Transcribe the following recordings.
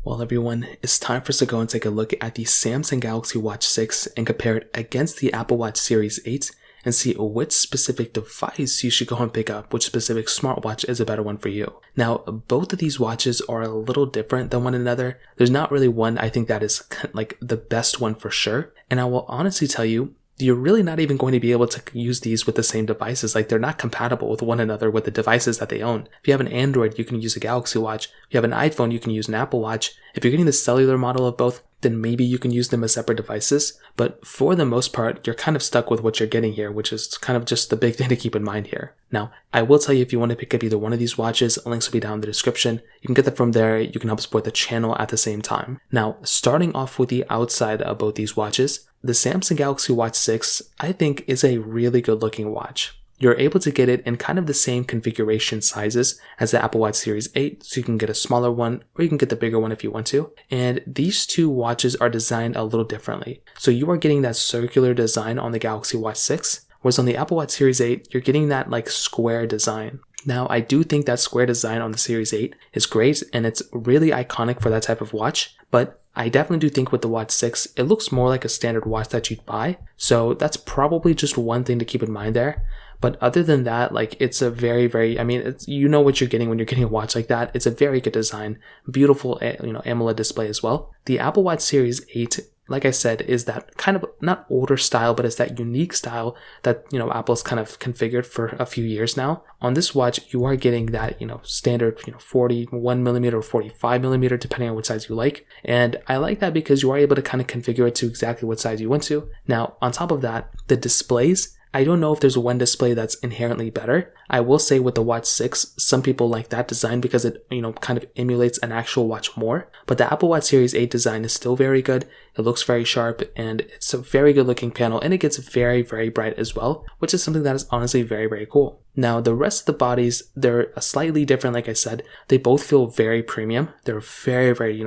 Well, everyone, it's time for us to go and take a look at the Samsung Galaxy Watch 6 and compare it against the Apple Watch Series 8 and see which specific device you should go and pick up, which specific smartwatch is a better one for you. Now, both of these watches are a little different than one another. There's not really one I think that is like the best one for sure. And I will honestly tell you, you're really not even going to be able to use these with the same devices. Like, they're not compatible with one another with the devices that they own. If you have an Android, you can use a Galaxy Watch. If you have an iPhone, you can use an Apple Watch. If you're getting the cellular model of both, then maybe you can use them as separate devices. But for the most part, you're kind of stuck with what you're getting here, which is kind of just the big thing to keep in mind here. Now, I will tell you, if you want to pick up either one of these watches, links will be down in the description. You can get them from there. You can help support the channel at the same time. Now, starting off with the outside of both these watches, the Samsung Galaxy Watch 6, I think, is a really good looking watch. You're able to get it in kind of the same configuration sizes as the Apple Watch Series 8, so you can get a smaller one or you can get the bigger one if you want to. And these two watches are designed a little differently. So you are getting that circular design on the Galaxy Watch 6, whereas on the Apple Watch Series 8, you're getting that like square design. Now, I do think that square design on the Series 8 is great and it's really iconic for that type of watch, but I definitely do think with the Watch 6, it looks more like a standard watch that you'd buy. So that's probably just one thing to keep in mind there. But other than that, like, it's a very, I mean, it's, you know what you're getting when you're getting a watch like that. It's a very good design, beautiful, AMOLED display as well. The Apple Watch Series 8, like I said, is that kind of not older style, but it's that unique style that, Apple's kind of configured for a few years now. On this watch, you are getting that, standard, 41 millimeter or 45 millimeter, depending on what size you like. And I like that because you are able to kind of configure it to exactly what size you want to. Now, on top of that, the displays, I don't know if there's one display that's inherently better. I will say with the Watch 6, some people like that design because it, kind of emulates an actual watch more. But the Apple Watch Series 8 design is still very good. It looks very sharp and it's a very good looking panel and it gets very, very bright as well, which is something that is honestly very, very cool. Now, the rest of the bodies, they're slightly different. Like I said, they both feel very premium. They're very, very,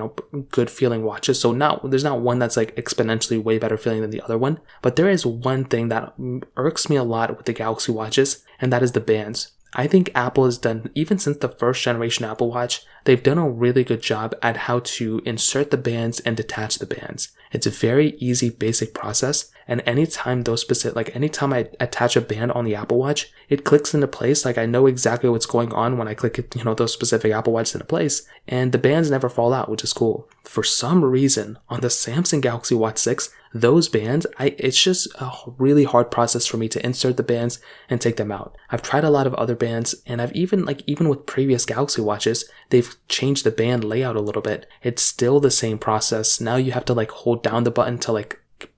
good feeling watches. So there's not one that's like exponentially way better feeling than the other one. But there is one thing that irks me a lot with the Galaxy watches, and that is the bands. I think Apple has done, even since the first generation Apple Watch, they've done a really good job at how to insert the bands and detach the bands. It's a very easy, basic process. And anytime anytime I attach a band on the Apple Watch, it clicks into place. Like, I know exactly what's going on when I click it, those specific Apple Watches into place, and the bands never fall out, which is cool. For some reason, on the Samsung Galaxy Watch 6, those bands, it's just a really hard process for me to insert the bands and take them out. I've tried a lot of other bands, and I've even with previous Galaxy watches, they've changed the band layout a little bit. It's still the same process. Now you have to hold down the button to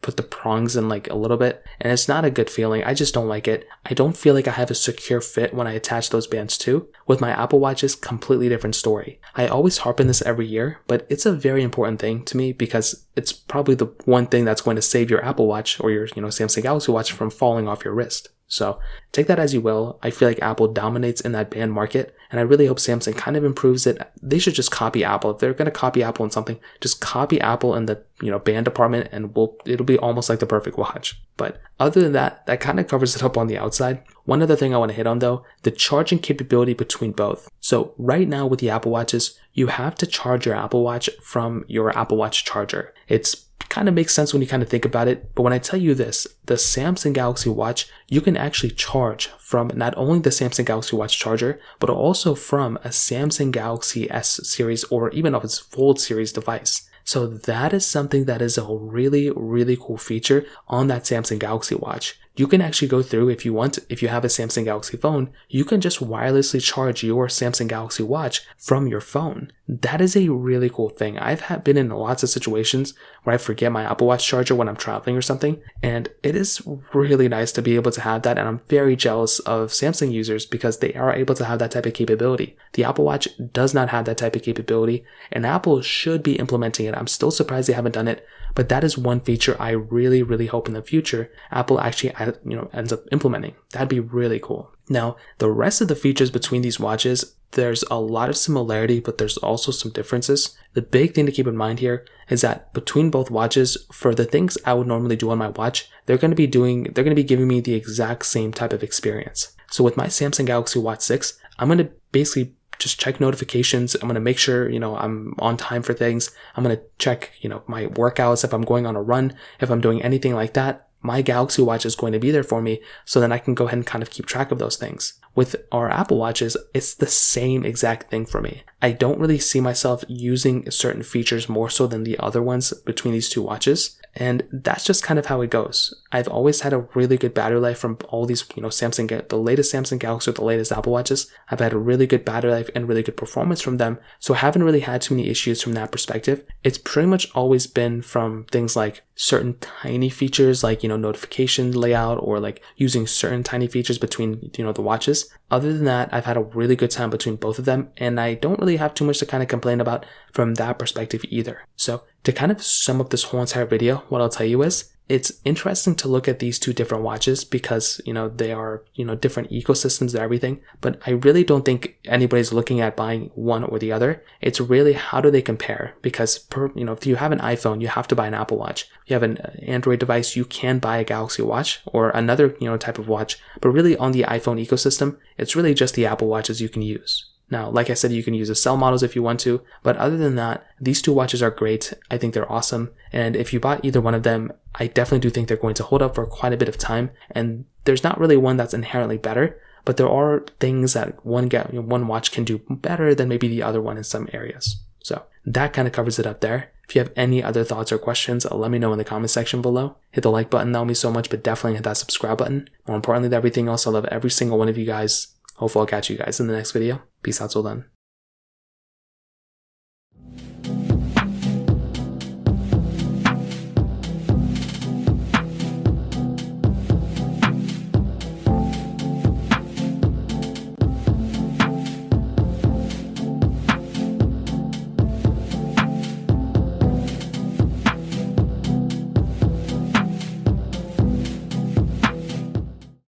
put the prongs in a little bit, and it's not a good feeling. I just don't like it. I don't feel like I have a secure fit when I attach those bands too. With my Apple Watches, completely different story. I always harp on this every year, but it's a very important thing to me because it's probably the one thing that's going to save your Apple Watch or your Samsung Galaxy Watch from falling off your wrist. So take that as you will. I feel like Apple dominates in that band market, and I really hope Samsung kind of improves it. They should just copy Apple. If they're going to copy Apple in something, just copy Apple in the band department, and it'll be almost like the perfect watch. But other than that, that kind of covers it up on the outside. One other thing I want to hit on though, the charging capability between both. So right now with the Apple Watches, you have to charge your Apple Watch from your Apple Watch charger. It's kind of makes sense when you kind of think about it, but when I tell you this, the Samsung Galaxy Watch, you can actually charge from not only the Samsung Galaxy Watch charger, but also from a Samsung Galaxy S series or even of its Fold series device. So that is something that is a really, really cool feature on that Samsung Galaxy Watch. You can actually go through, if you have a Samsung Galaxy phone, you can just wirelessly charge your Samsung Galaxy Watch from your phone. That is a really cool thing. I've been in lots of situations where I forget my Apple Watch charger when I'm traveling or something, and it is really nice to be able to have that, and I'm very jealous of Samsung users because they are able to have that type of capability. The Apple Watch does not have that type of capability, and Apple should be implementing it. I'm still surprised they haven't done it, but that is one feature I really, really hope in the future Apple actually ends up implementing. That'd be really cool. Now, the rest of the features between these watches, there's a lot of similarity, but there's also some differences. The big thing to keep in mind here is that between both watches, for the things I would normally do on my watch, they're going to be giving me the exact same type of experience. So with my Samsung Galaxy Watch 6, I'm going to basically just check notifications. I'm going to make sure, I'm on time for things. I'm going to check, my workouts, if I'm going on a run, if I'm doing anything like that. My Galaxy Watch is going to be there for me, so then I can go ahead and kind of keep track of those things. With our Apple Watches, it's the same exact thing for me. I don't really see myself using certain features more so than the other ones between these two watches. And that's just kind of how it goes. I've always had a really good battery life from all these, the latest Samsung Galaxy or the latest Apple Watches. I've had a really good battery life and really good performance from them. So I haven't really had too many issues from that perspective. It's pretty much always been from things like certain tiny features like, notification layout or like using certain tiny features between, the watches. Other than that, I've had a really good time between both of them, and I don't really have too much to kind of complain about from that perspective either. So to kind of sum up this whole entire video, what I'll tell you is, it's interesting to look at these two different watches because, they are, different ecosystems and everything, but I really don't think anybody's looking at buying one or the other. It's really how do they compare? Because if you have an iPhone, you have to buy an Apple Watch. If you have an Android device, you can buy a Galaxy Watch or another, type of watch, but really on the iPhone ecosystem, it's really just the Apple Watches you can use. Now, like I said, you can use the cell models if you want to, but other than that, these two watches are great. I think they're awesome. And if you bought either one of them, I definitely do think they're going to hold up for quite a bit of time. And there's not really one that's inherently better, but there are things that one watch can do better than maybe the other one in some areas. So that kind of covers it up there. If you have any other thoughts or questions, let me know in the comment section below. Hit the like button, that would mean so much, but definitely hit that subscribe button. More importantly than everything else, I love every single one of you guys. Hopefully I'll catch you guys in the next video. Peace out till then.